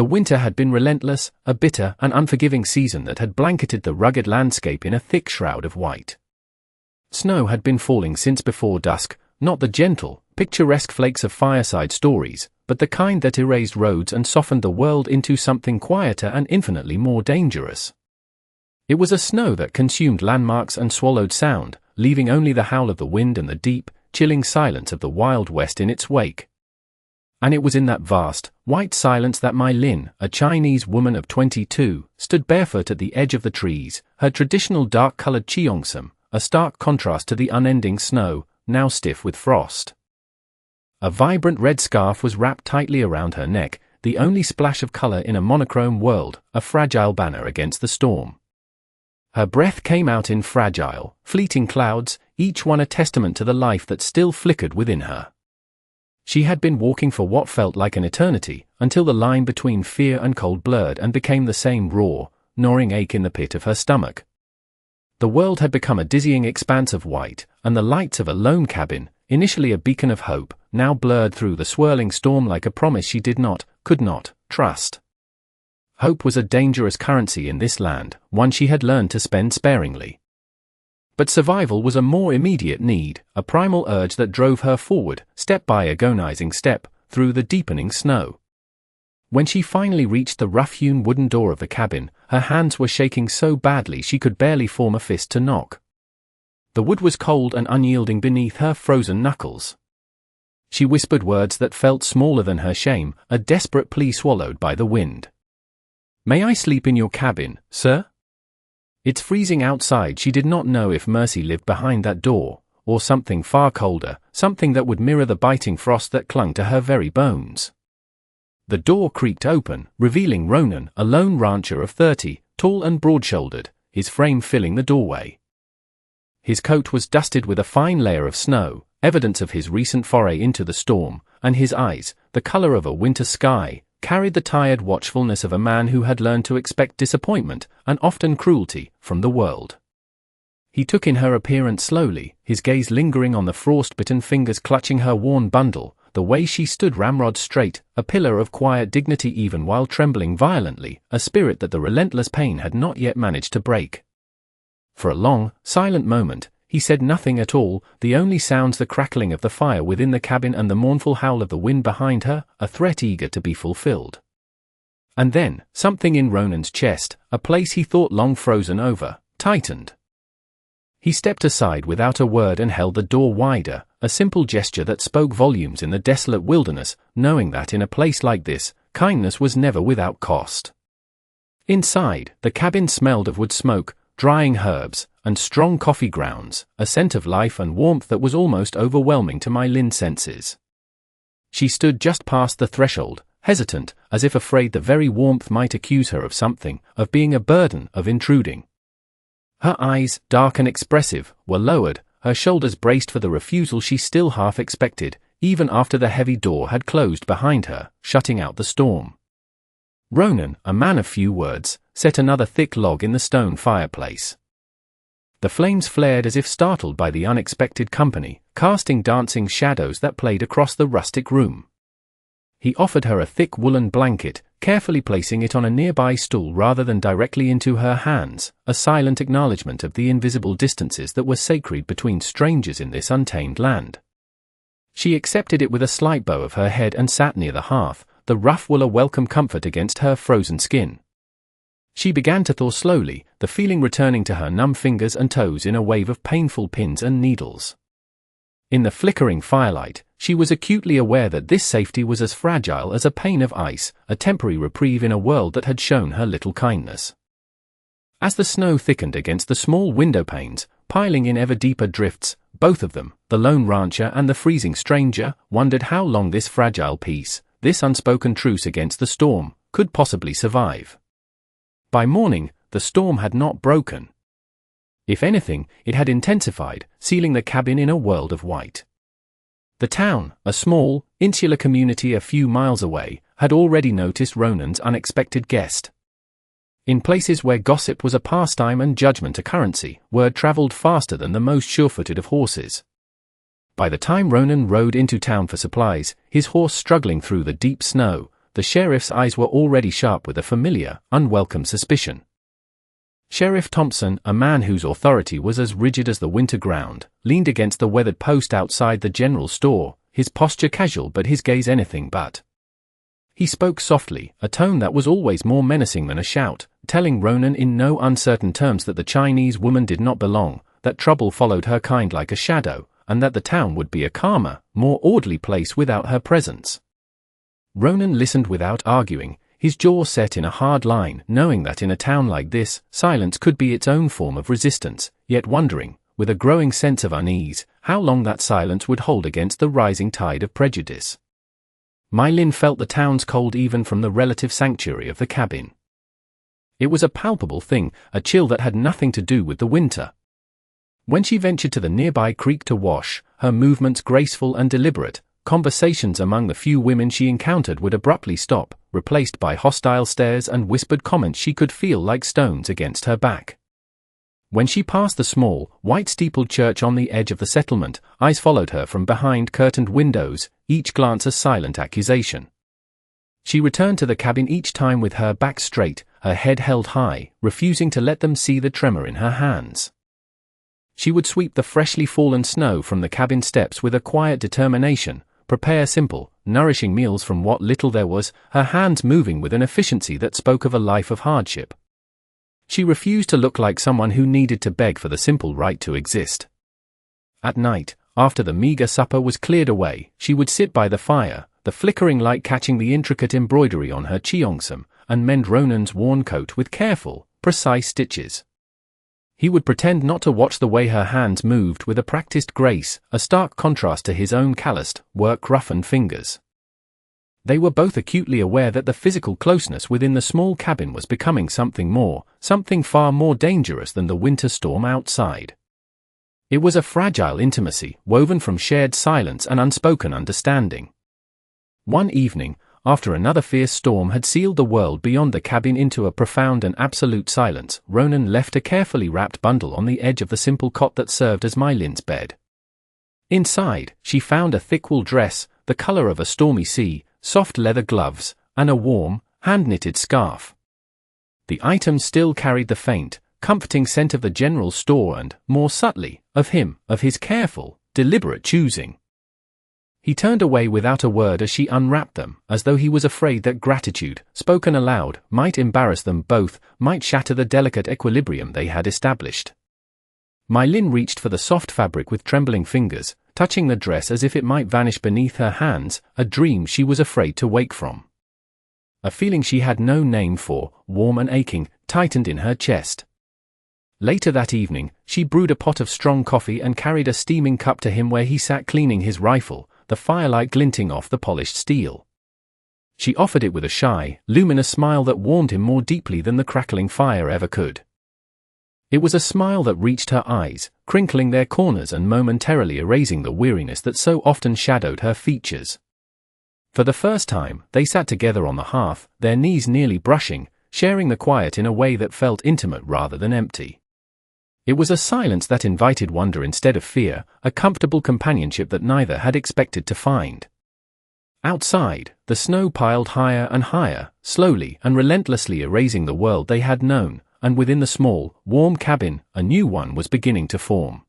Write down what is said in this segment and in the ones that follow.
The winter had been relentless, a bitter and unforgiving season that had blanketed the rugged landscape in a thick shroud of white. Snow had been falling since before dusk, not the gentle, picturesque flakes of fireside stories, but the kind that erased roads and softened the world into something quieter and infinitely more dangerous. It was a snow that consumed landmarks and swallowed sound, leaving only the howl of the wind and the deep, chilling silence of the Wild West in its wake. And it was in that vast, white silence that Mai Lin, a Chinese woman of 22, stood barefoot at the edge of the trees, her traditional dark-colored cheongsam, a stark contrast to the unending snow, now stiff with frost. A vibrant red scarf was wrapped tightly around her neck, the only splash of color in a monochrome world, a fragile banner against the storm. Her breath came out in fragile, fleeting clouds, each one a testament to the life that still flickered within her. She had been walking for what felt like an eternity, until the line between fear and cold blurred and became the same raw, gnawing ache in the pit of her stomach. The world had become a dizzying expanse of white, and the lights of a lone cabin, initially a beacon of hope, now blurred through the swirling storm like a promise she could not, trust. Hope was a dangerous currency in this land, one she had learned to spend sparingly. But survival was a more immediate need, a primal urge that drove her forward, step by agonizing step, through the deepening snow. When she finally reached the rough-hewn wooden door of the cabin, her hands were shaking so badly she could barely form a fist to knock. The wood was cold and unyielding beneath her frozen knuckles. She whispered words that felt smaller than her shame, a desperate plea swallowed by the wind. "May I sleep in your cabin, sir?" It's freezing outside. She did not know if Mercy lived behind that door, or something far colder, something that would mirror the biting frost that clung to her very bones. The door creaked open, revealing Ronan, a lone rancher of 30, tall and broad-shouldered, his frame filling the doorway. His coat was dusted with a fine layer of snow, evidence of his recent foray into the storm, and his eyes, the color of a winter sky, carried the tired watchfulness of a man who had learned to expect disappointment, and often cruelty, from the world. He took in her appearance slowly, his gaze lingering on the frost-bitten fingers clutching her worn bundle, the way she stood ramrod straight, a pillar of quiet dignity even while trembling violently, a spirit that the relentless pain had not yet managed to break. For a long, silent moment, he said nothing at all, the only sounds the crackling of the fire within the cabin and the mournful howl of the wind behind her, a threat eager to be fulfilled. And then, something in Ronan's chest, a place he thought long frozen over, tightened. He stepped aside without a word and held the door wider, a simple gesture that spoke volumes in the desolate wilderness, knowing that in a place like this, kindness was never without cost. Inside, the cabin smelled of wood smoke, drying herbs, and strong coffee grounds, a scent of life and warmth that was almost overwhelming to Mai Lin's senses. She stood just past the threshold, hesitant, as if afraid the very warmth might accuse her of something, of being a burden, of intruding. Her eyes, dark and expressive, were lowered, her shoulders braced for the refusal she still half expected, even after the heavy door had closed behind her, shutting out the storm. Ronan, a man of few words, set another thick log in the stone fireplace. The flames flared as if startled by the unexpected company, casting dancing shadows that played across the rustic room. He offered her a thick woolen blanket, carefully placing it on a nearby stool rather than directly into her hands, a silent acknowledgement of the invisible distances that were sacred between strangers in this untamed land. She accepted it with a slight bow of her head and sat near the hearth, the rough wool a welcome comfort against her frozen skin. She began to thaw slowly, the feeling returning to her numb fingers and toes in a wave of painful pins and needles. In the flickering firelight, she was acutely aware that this safety was as fragile as a pane of ice, a temporary reprieve in a world that had shown her little kindness. As the snow thickened against the small window panes, piling in ever deeper drifts, both of them, the lone rancher and the freezing stranger, wondered how long this fragile peace, this unspoken truce against the storm, could possibly survive. By morning, the storm had not broken. If anything, it had intensified, sealing the cabin in a world of white. The town, a small, insular community a few miles away, had already noticed Ronan's unexpected guest. In places where gossip was a pastime and judgment a currency, word traveled faster than the most sure-footed of horses. By the time Ronan rode into town for supplies, his horse struggling through the deep snow, the sheriff's eyes were already sharp with a familiar, unwelcome suspicion. Sheriff Thompson, a man whose authority was as rigid as the winter ground, leaned against the weathered post outside the general store, his posture casual but his gaze anything but. He spoke softly, a tone that was always more menacing than a shout, telling Ronan in no uncertain terms that the Chinese woman did not belong, that trouble followed her kind like a shadow, and that the town would be a calmer, more orderly place without her presence. Ronan listened without arguing, his jaw set in a hard line, knowing that in a town like this, silence could be its own form of resistance, yet wondering, with a growing sense of unease, how long that silence would hold against the rising tide of prejudice. My Lin felt the town's cold even from the relative sanctuary of the cabin. It was a palpable thing, a chill that had nothing to do with the winter. When she ventured to the nearby creek to wash, her movements graceful and deliberate, conversations among the few women she encountered would abruptly stop, replaced by hostile stares and whispered comments she could feel like stones against her back. When she passed the small, white-steepled church on the edge of the settlement, eyes followed her from behind curtained windows, each glance a silent accusation. She returned to the cabin each time with her back straight, her head held high, refusing to let them see the tremor in her hands. She would sweep the freshly fallen snow from the cabin steps with a quiet determination, prepare simple, nourishing meals from what little there was, her hands moving with an efficiency that spoke of a life of hardship. She refused to look like someone who needed to beg for the simple right to exist. At night, after the meager supper was cleared away, she would sit by the fire, the flickering light catching the intricate embroidery on her cheongsam, and mend Ronan's worn coat with careful, precise stitches. He would pretend not to watch the way her hands moved with a practiced grace, a stark contrast to his own calloused, work-roughened fingers. They were both acutely aware that the physical closeness within the small cabin was becoming something far more dangerous than the winter storm outside. It was a fragile intimacy, woven from shared silence and unspoken understanding. One evening, after another fierce storm had sealed the world beyond the cabin into a profound and absolute silence, Ronan left a carefully wrapped bundle on the edge of the simple cot that served as My Lin's bed. Inside, she found a thick wool dress, the color of a stormy sea, soft leather gloves, and a warm, hand-knitted scarf. The items still carried the faint, comforting scent of the general store and, more subtly, of him, of his careful, deliberate choosing. He turned away without a word as she unwrapped them, as though he was afraid that gratitude, spoken aloud, might embarrass them both, might shatter the delicate equilibrium they had established. My Lin reached for the soft fabric with trembling fingers, touching the dress as if it might vanish beneath her hands, a dream she was afraid to wake from. A feeling she had no name for, warm and aching, tightened in her chest. Later that evening, she brewed a pot of strong coffee and carried a steaming cup to him where he sat cleaning his rifle, the firelight glinting off the polished steel. She offered it with a shy, luminous smile that warmed him more deeply than the crackling fire ever could. It was a smile that reached her eyes, crinkling their corners and momentarily erasing the weariness that so often shadowed her features. For the first time, they sat together on the hearth, their knees nearly brushing, sharing the quiet in a way that felt intimate rather than empty. It was a silence that invited wonder instead of fear, a comfortable companionship that neither had expected to find. Outside, the snow piled higher and higher, slowly and relentlessly erasing the world they had known, and within the small, warm cabin, a new one was beginning to form.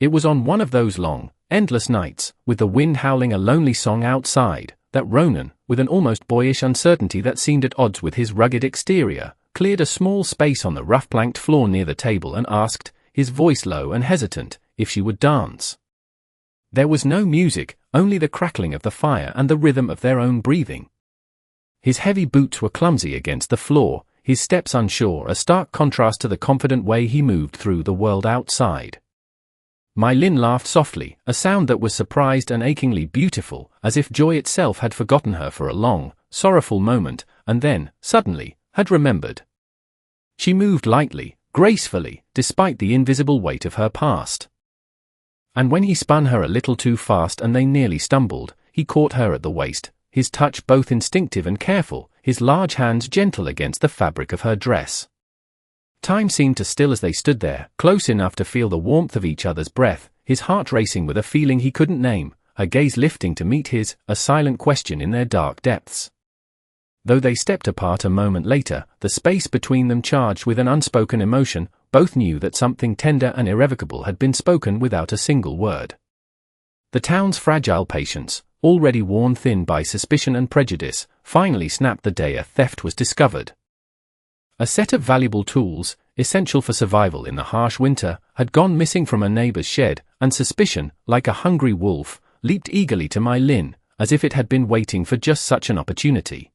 It was on one of those long, endless nights, with the wind howling a lonely song outside, that Ronan, with an almost boyish uncertainty that seemed at odds with his rugged exterior, cleared a small space on the rough-planked floor near the table and asked, his voice low and hesitant, if she would dance. There was no music, only the crackling of the fire and the rhythm of their own breathing. His heavy boots were clumsy against the floor, his steps unsure, a stark contrast to the confident way he moved through the world outside. My Lin laughed softly, a sound that was surprised and achingly beautiful, as if joy itself had forgotten her for a long, sorrowful moment, and then, suddenly, had remembered. She moved lightly, gracefully, despite the invisible weight of her past. And when he spun her a little too fast and they nearly stumbled, he caught her at the waist, his touch both instinctive and careful, his large hands gentle against the fabric of her dress. Time seemed to still as they stood there, close enough to feel the warmth of each other's breath, his heart racing with a feeling he couldn't name, her gaze lifting to meet his, a silent question in their dark depths. Though they stepped apart a moment later, the space between them charged with an unspoken emotion. Both knew that something tender and irrevocable had been spoken without a single word. The town's fragile patience, already worn thin by suspicion and prejudice, finally snapped the day a theft was discovered. A set of valuable tools, essential for survival in the harsh winter, had gone missing from a neighbor's shed, and suspicion, like a hungry wolf, leaped eagerly to my Lynn, as if it had been waiting for just such an opportunity.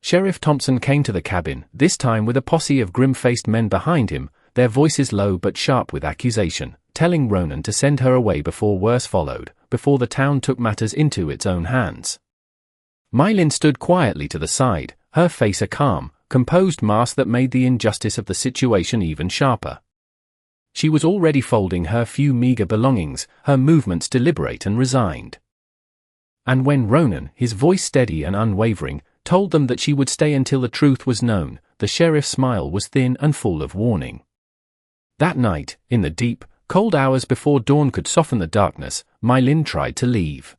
Sheriff Thompson came to the cabin, this time with a posse of grim-faced men behind him, their voices low but sharp with accusation, telling Ronan to send her away before worse followed, before the town took matters into its own hands. My Lynn stood quietly to the side, her face a calm, composed mask that made the injustice of the situation even sharper. She was already folding her few meager belongings, her movements deliberate and resigned. And when Ronan, his voice steady and unwavering, told them that she would stay until the truth was known, the sheriff's smile was thin and full of warning. That night, in the deep, cold hours before dawn could soften the darkness, my Lynn tried to leave.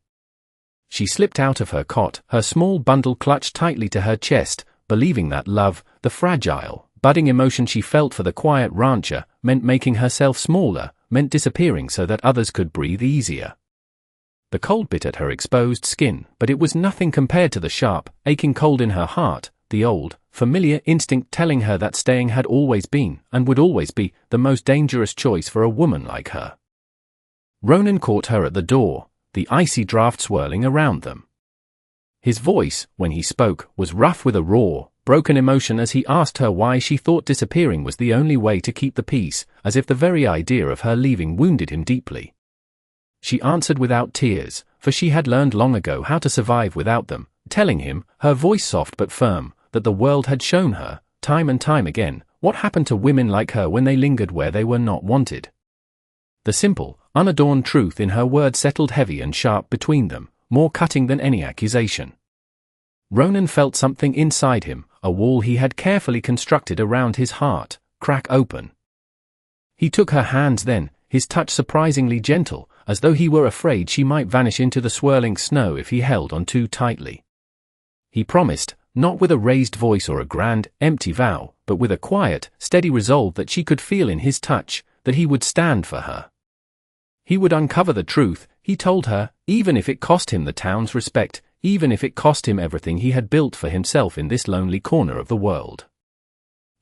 She slipped out of her cot, her small bundle clutched tightly to her chest, believing that love, the fragile, budding emotion she felt for the quiet rancher, meant making herself smaller, meant disappearing so that others could breathe easier. The cold bit at her exposed skin, but it was nothing compared to the sharp, aching cold in her heart, the old, familiar instinct telling her that staying had always been, and would always be, the most dangerous choice for a woman like her. Ronan caught her at the door, the icy draft swirling around them. His voice, when he spoke, was rough with a raw, broken emotion as he asked her why she thought disappearing was the only way to keep the peace, as if the very idea of her leaving wounded him deeply. She answered without tears, for she had learned long ago how to survive without them, telling him, her voice soft but firm, that the world had shown her, time and time again, what happened to women like her when they lingered where they were not wanted. The simple, unadorned truth in her words settled heavy and sharp between them, more cutting than any accusation. Ronan felt something inside him, a wall he had carefully constructed around his heart, crack open. He took her hands then, his touch surprisingly gentle, as though he were afraid she might vanish into the swirling snow if he held on too tightly. He promised, not with a raised voice or a grand, empty vow, but with a quiet, steady resolve that she could feel in his touch, that he would stand for her. He would uncover the truth, he told her, even if it cost him the town's respect, even if it cost him everything he had built for himself in this lonely corner of the world.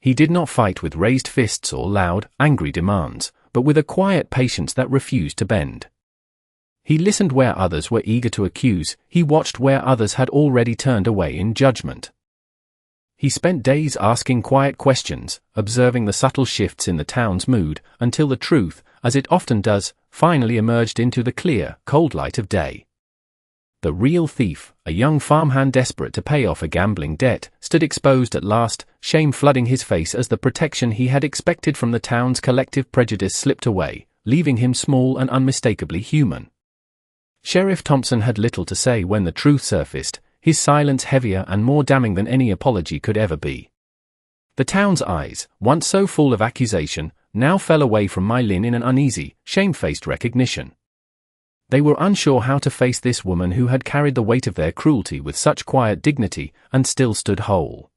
He did not fight with raised fists or loud, angry demands, but with a quiet patience that refused to bend. He listened where others were eager to accuse, he watched where others had already turned away in judgment. He spent days asking quiet questions, observing the subtle shifts in the town's mood, until the truth, as it often does, finally emerged into the clear, cold light of day. The real thief, a young farmhand desperate to pay off a gambling debt, stood exposed at last, shame flooding his face as the protection he had expected from the town's collective prejudice slipped away, leaving him small and unmistakably human. Sheriff Thompson had little to say when the truth surfaced, his silence heavier and more damning than any apology could ever be. The town's eyes, once so full of accusation, now fell away from my Lynn in an uneasy, shamefaced recognition. They were unsure how to face this woman who had carried the weight of their cruelty with such quiet dignity, and still stood whole.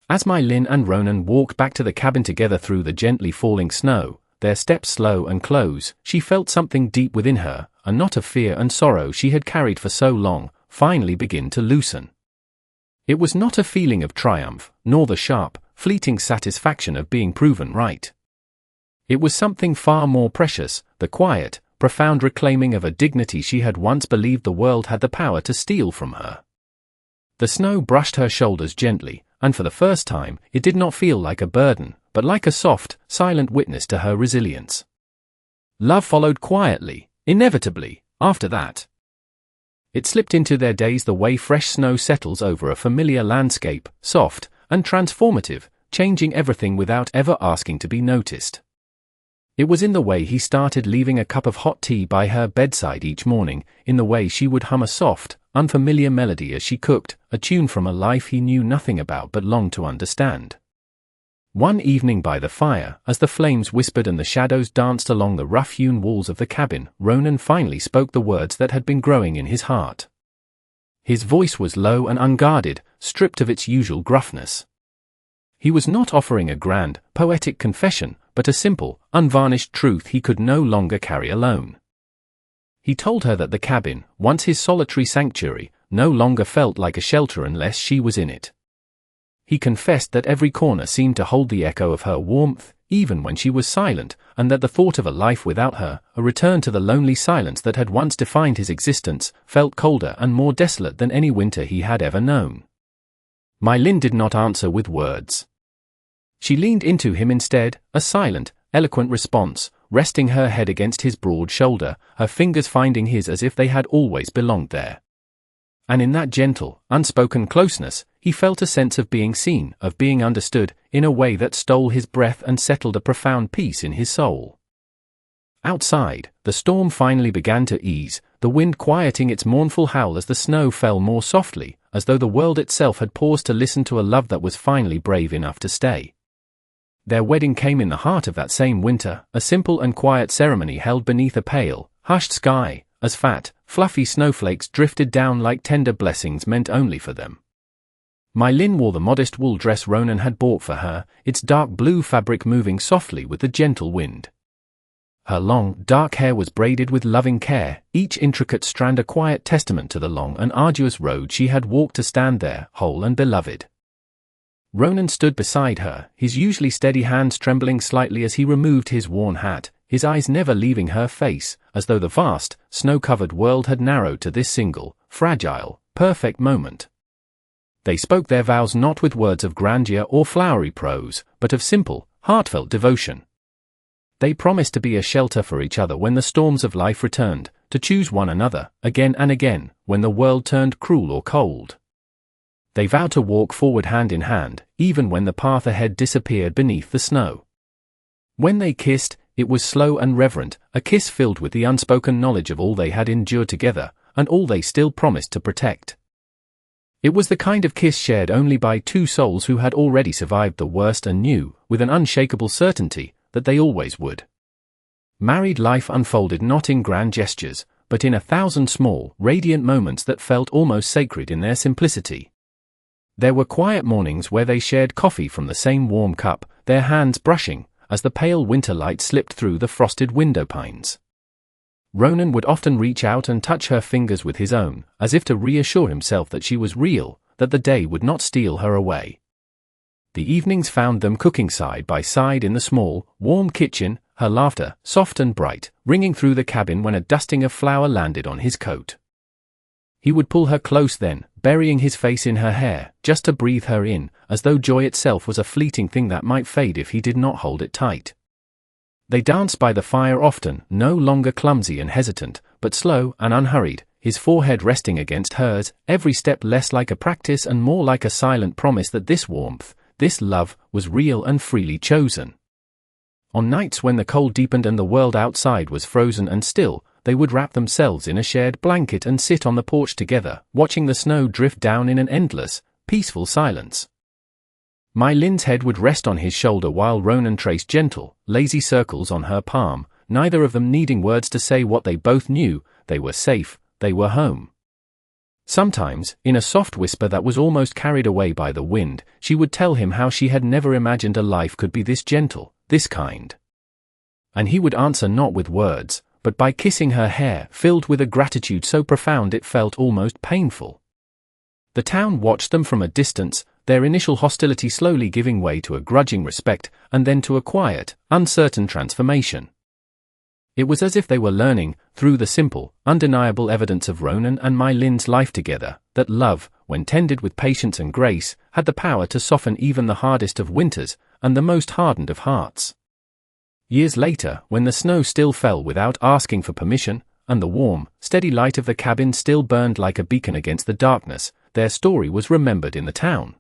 As my Lynn and Ronan walked back to the cabin together through the gently falling snow, their steps slow and close, she felt something deep within her, a knot of fear and sorrow she had carried for so long, finally begin to loosen. It was not a feeling of triumph, nor the sharp, fleeting satisfaction of being proven right. It was something far more precious, the quiet, profound reclaiming of a dignity she had once believed the world had the power to steal from her. The snow brushed her shoulders gently, and for the first time, it did not feel like a burden, but like a soft, silent witness to her resilience. Love followed quietly, inevitably, after that. It slipped into their days the way fresh snow settles over a familiar landscape, soft and transformative, changing everything without ever asking to be noticed. It was in the way he started leaving a cup of hot tea by her bedside each morning, in the way she would hum a soft, unfamiliar melody as she cooked, a tune from a life he knew nothing about but longed to understand. One evening by the fire, as the flames whispered and the shadows danced along the rough-hewn walls of the cabin, Ronan finally spoke the words that had been growing in his heart. His voice was low and unguarded, stripped of its usual gruffness. He was not offering a grand, poetic confession, but a simple, unvarnished truth he could no longer carry alone. He told her that the cabin, once his solitary sanctuary, no longer felt like a shelter unless she was in it. He confessed that every corner seemed to hold the echo of her warmth, even when she was silent, and that the thought of a life without her, a return to the lonely silence that had once defined his existence, felt colder and more desolate than any winter he had ever known. My Lynn did not answer with words. She leaned into him instead, a silent, eloquent response, resting her head against his broad shoulder, her fingers finding his as if they had always belonged there. And in that gentle, unspoken closeness, he felt a sense of being seen, of being understood, in a way that stole his breath and settled a profound peace in his soul. Outside, the storm finally began to ease, the wind quieting its mournful howl as the snow fell more softly, as though the world itself had paused to listen to a love that was finally brave enough to stay. Their wedding came in the heart of that same winter, a simple and quiet ceremony held beneath a pale, hushed sky, as fat, fluffy snowflakes drifted down like tender blessings meant only for them. My Lynn wore the modest wool dress Ronan had bought for her, its dark blue fabric moving softly with the gentle wind. Her long, dark hair was braided with loving care, each intricate strand a quiet testament to the long and arduous road she had walked to stand there, whole and beloved. Ronan stood beside her, his usually steady hands trembling slightly as he removed his worn hat, his eyes never leaving her face, as though the vast, snow-covered world had narrowed to this single, fragile, perfect moment. They spoke their vows not with words of grandeur or flowery prose, but of simple, heartfelt devotion. They promised to be a shelter for each other when the storms of life returned, to choose one another, again and again, when the world turned cruel or cold. They vowed to walk forward hand in hand, even when the path ahead disappeared beneath the snow. When they kissed, it was slow and reverent, a kiss filled with the unspoken knowledge of all they had endured together, and all they still promised to protect. It was the kind of kiss shared only by two souls who had already survived the worst and knew, with an unshakable certainty, that they always would. Married life unfolded not in grand gestures, but in 1,000 small, radiant moments that felt almost sacred in their simplicity. There were quiet mornings where they shared coffee from the same warm cup, their hands brushing, as the pale winter light slipped through the frosted window pines. Ronan would often reach out and touch her fingers with his own, as if to reassure himself that she was real, that the day would not steal her away. The evenings found them cooking side by side in the small, warm kitchen, her laughter, soft and bright, ringing through the cabin when a dusting of flour landed on his coat. He would pull her close then, burying his face in her hair, just to breathe her in, as though joy itself was a fleeting thing that might fade if he did not hold it tight. They danced by the fire often, no longer clumsy and hesitant, but slow and unhurried, his forehead resting against hers, every step less like a practice and more like a silent promise that this warmth, this love, was real and freely chosen. On nights when the cold deepened and the world outside was frozen and still, they would wrap themselves in a shared blanket and sit on the porch together, watching the snow drift down in an endless, peaceful silence. My Lynn's head would rest on his shoulder while Ronan traced gentle, lazy circles on her palm, neither of them needing words to say what they both knew: they were safe, they were home. Sometimes, in a soft whisper that was almost carried away by the wind, she would tell him how she had never imagined a life could be this gentle, this kind. And he would answer not with words, but by kissing her hair, filled with a gratitude so profound it felt almost painful. The town watched them from a distance, their initial hostility slowly giving way to a grudging respect, and then to a quiet, uncertain transformation. It was as if they were learning, through the simple, undeniable evidence of Ronan and My Lynn's life together, that love, when tended with patience and grace, had the power to soften even the hardest of winters, and the most hardened of hearts. Years later, when the snow still fell without asking for permission, and the warm, steady light of the cabin still burned like a beacon against the darkness, their story was remembered in the town.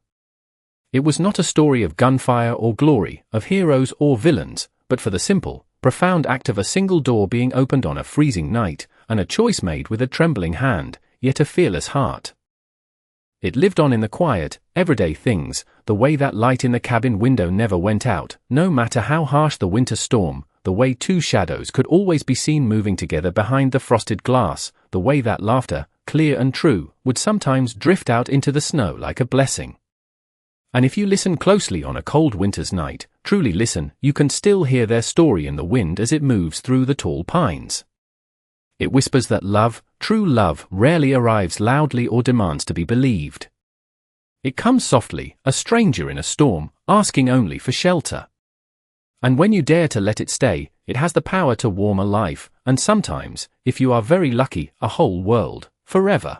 It was not a story of gunfire or glory, of heroes or villains, but for the simple, profound act of a single door being opened on a freezing night, and a choice made with a trembling hand, yet a fearless heart. It lived on in the quiet, everyday things, the way that light in the cabin window never went out, no matter how harsh the winter storm, the way two shadows could always be seen moving together behind the frosted glass, the way that laughter, clear and true, would sometimes drift out into the snow like a blessing. And if you listen closely on a cold winter's night, truly listen, you can still hear their story in the wind as it moves through the tall pines. It whispers that love, true love, rarely arrives loudly or demands to be believed. It comes softly, a stranger in a storm, asking only for shelter. And when you dare to let it stay, it has the power to warm a life, and sometimes, if you are very lucky, a whole world, forever.